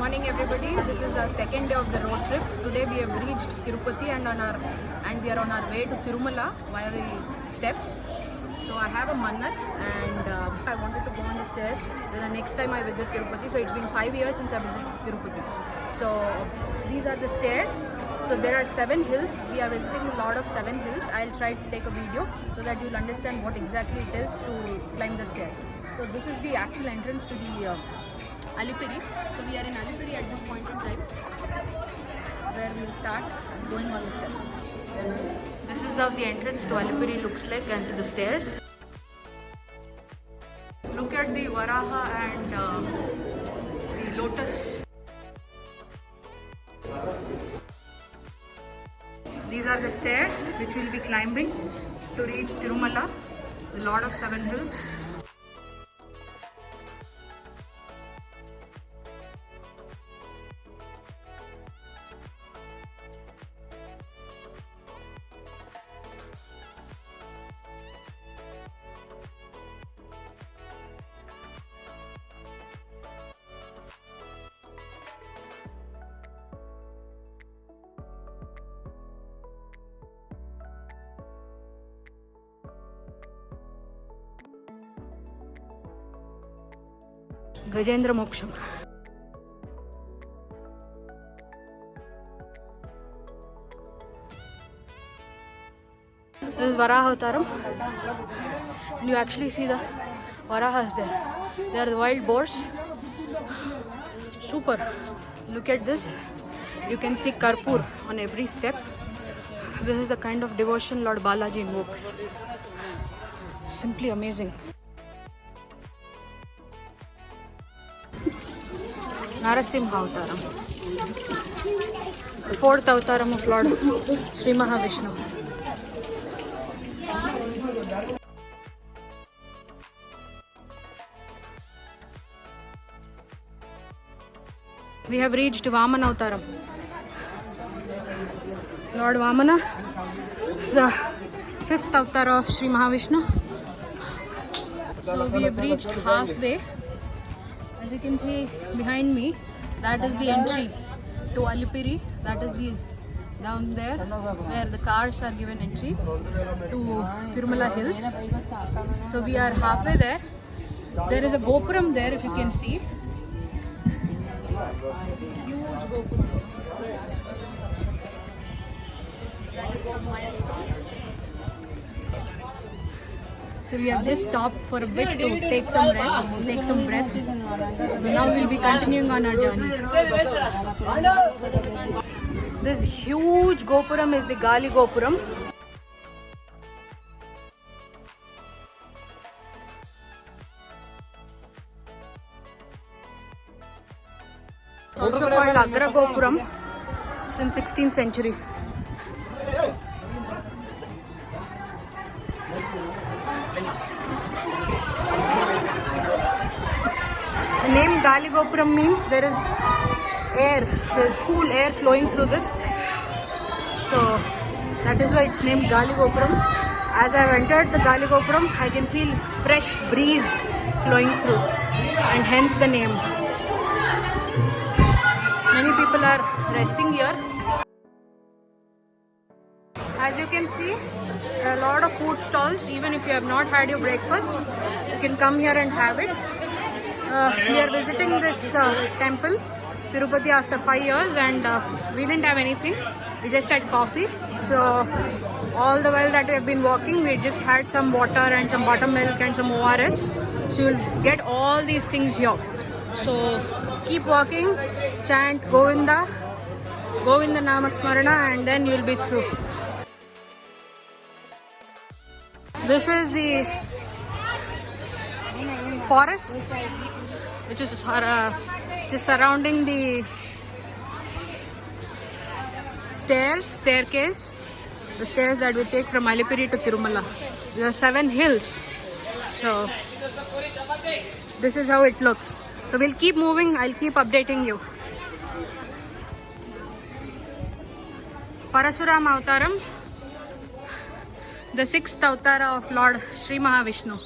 morning everybody. This is our second day of the road trip. Today we have reached Tirupati and we are on our way to Tirumala via the steps. So I have a mannat and I wanted to go on the stairs. Then the next time I visit Tirupati. So it's been 5 years since I visited Tirupati. So these are the stairs. So there are 7 hills. We are visiting a lot of 7 hills. I'll try to take a video so that you'll understand what exactly it is to climb the stairs. So this is the actual entrance to the Alipiri. So we are in Alipiri at this point in time where we will start going on the steps. This is how the entrance to Alipiri looks like and to the stairs. Look at the Varaha and the lotus. These are the stairs which we will be climbing to reach Tirumala, the Lord of 7 Hills. Gajendra Moksham. This is Varaha Avtaram. You actually see the Varahas there. They are the wild boars. Super. Look at this. You can see Karpur on every step. This is the kind of devotion Lord Balaji invokes. Simply amazing. Narasimha Avtaram, the 4th Avtaram of Lord Sri Mahavishnu. We have reached Vamana Avtaram. Lord Vamana, the 5th Avatar of Sri Mahavishnu. So we have reached halfway. As you can see behind me, that is the entry to Alipiri. That is the down there where the cars are given entry to Tirumala Hills. So we are halfway there. There is a Gopuram there if you can see. Huge Gopuram. So that is some milestone. So we have just stopped for a bit to take some rest, take some breath. So now we'll be continuing on our journey. This huge Gopuram is the Gali Gopuram. Also called Agra Gopuram since 16th century. The name Gali Gopuram means there is air, there is cool air flowing through this. So that is why it's named Gali Gopuram. As I have entered the Gali Gopuram, I can feel fresh breeze flowing through and hence the name. Many people are resting here. As you can see, a lot of food stalls. Even if you have not had your breakfast, you can come here and have it. We are visiting this temple, Tirupati, after 5 years and we didn't have anything. We just had coffee. So all the while that we have been walking, we just had some water and some buttermilk and some ORS. So you'll get all these things here. So keep walking, chant Govinda, Govinda Namasmarana, and then you'll be through. This is the forest which is just surrounding the staircase, the stairs that we take from Alipiri to Tirumala. There are 7 hills. So this is how it looks. So we'll keep moving. I'll keep updating you. Parasurama Avtaram, the 6th Avtara of Lord Sri Mahavishnu.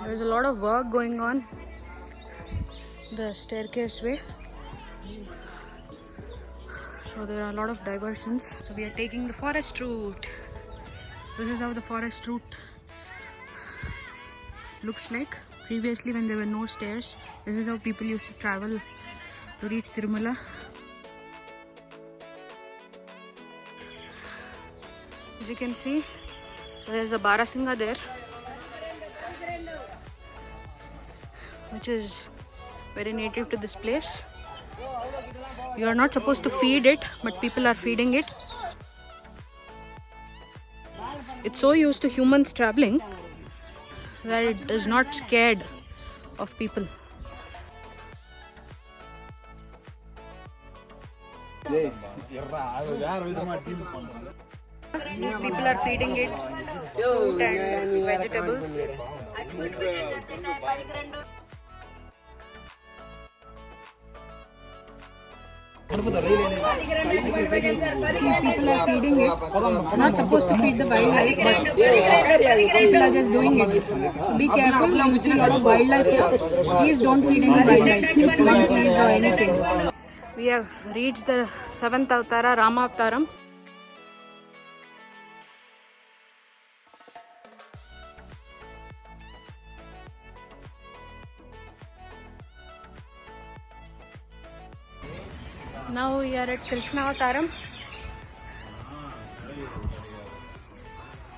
There's a lot of work going on the staircase way. So there are a lot of diversions. So we are taking the forest route. This is how the forest route looks like. Previously, when there were no stairs, this is how people used to travel to reach Tirumala. As you can see, there's a Barasinga there, which is very native to this place. You are not supposed to feed it, but people are feeding it. It's so used to humans traveling that it is not scared of people. People are feeding it fruit and vegetables. People are feeding it. Not supposed to feed the wildlife, but people are just doing it. So be careful. You see a lot of wildlife here. Please don't feed any wildlife, monkeys or anything. We have reached the 7th Avtara, Rama Avtaram. Now we are at Krishna Avtaram.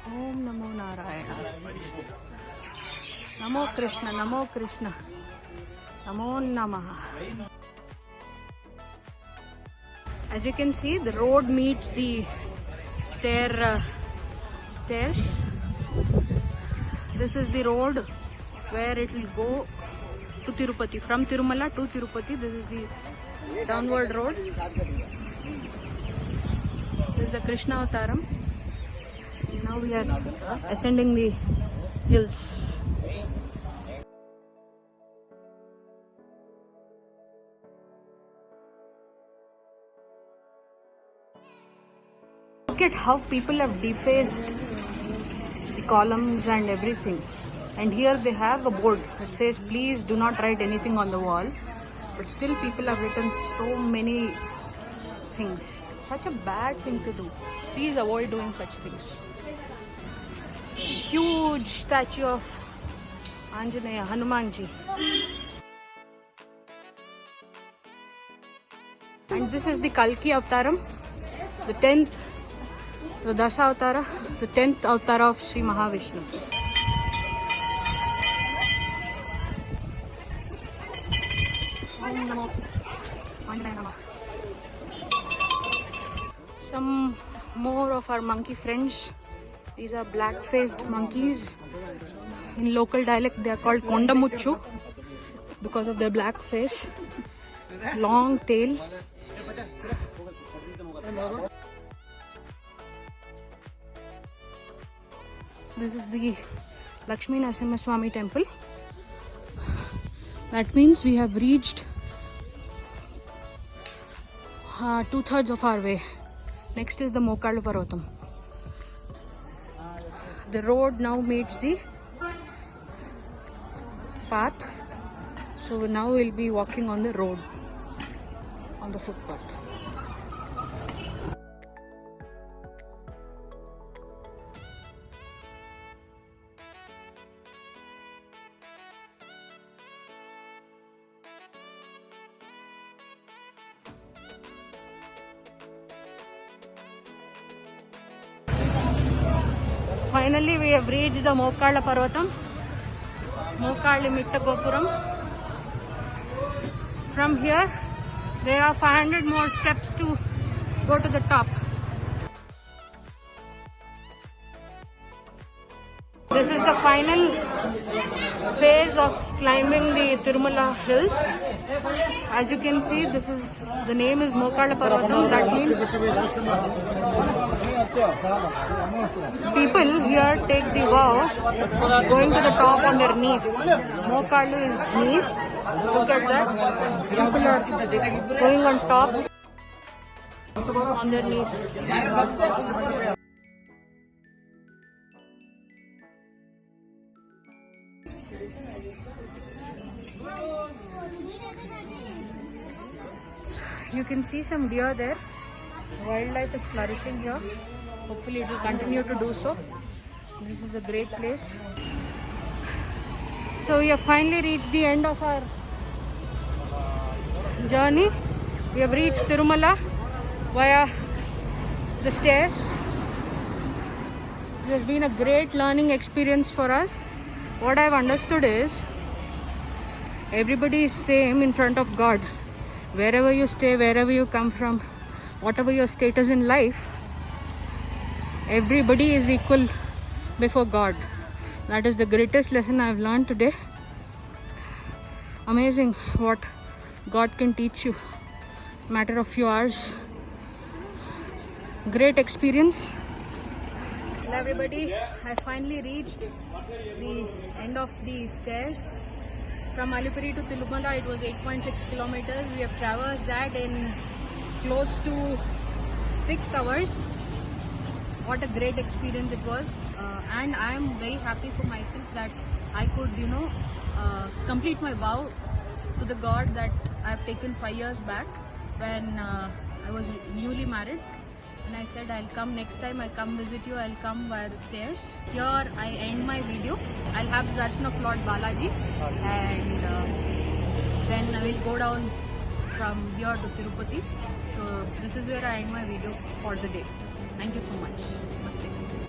Om Namo Narayana. Namo Krishna, Namo Krishna. Namo Namaha. As you can see, the road meets the stairs. This is the road where it will go to Tirupati. From Tirumala to Tirupati, this is the downward road. This is the Krishna Avtaram. Now we are ascending the hills. Look at how people have defaced the columns and everything. And here they have a board that says, please do not write anything on the wall. But still people have written so many things. Such a bad thing to do. Please avoid doing such things. Huge statue of Anjaneya, Hanumanji. And this is the Kalki Avtaram, the 10th, the Dasha Avtara, the 10th Avtara of Sri Mahavishnu. Some more of our monkey friends. These are black-faced monkeys. In local dialect, they are called Kondamuchu because of their black face, long tail. This is the Lakshmi Narasimha Swami temple. That means we have reached 2/3 of our way. Next is the Mokkalu Parvatam. The road now meets the path. So now we'll be walking on the road, on the footpath. Finally, we have reached the Mokkala Parvatam, Mokkali Mitta Gopuram. From here, there are 500 more steps to go to the top. This is the final phase of climbing the Tirumala hill. As you can see, the name is Mokkala Parvatam. That means people here take the vow going to the top on their knees. Mokkalu is knees. Look at that. People are going on top on their knees. You can see some deer there. Wildlife is flourishing here. Hopefully it will continue to do so. This is a great place. So we have finally reached the end of our journey. We have reached Tirumala via the stairs. This has been a great learning experience for us. What I've understood is everybody is same in front of God. Wherever you stay, wherever you come from, whatever your status in life, everybody is equal before God. That is the greatest lesson I've learned today. Amazing what God can teach you. Matter of few hours. Great experience. Hello everybody, I finally reached the end of the stairs. From Alipuri to Tirumala, it was 8.6 kilometers. We have traversed that in close to 6 hours. What a great experience it was. And I am very happy for myself that I could, complete my vow to the God that I have taken 5 years back when I was newly married. And I said, I'll come next time I come visit you, I'll come via the stairs. Here I end my video. I'll have the darshan of Lord Balaji and then I will go down from here to Tirupati. So this is where I end my video for the day. Thank you so much. Namaste.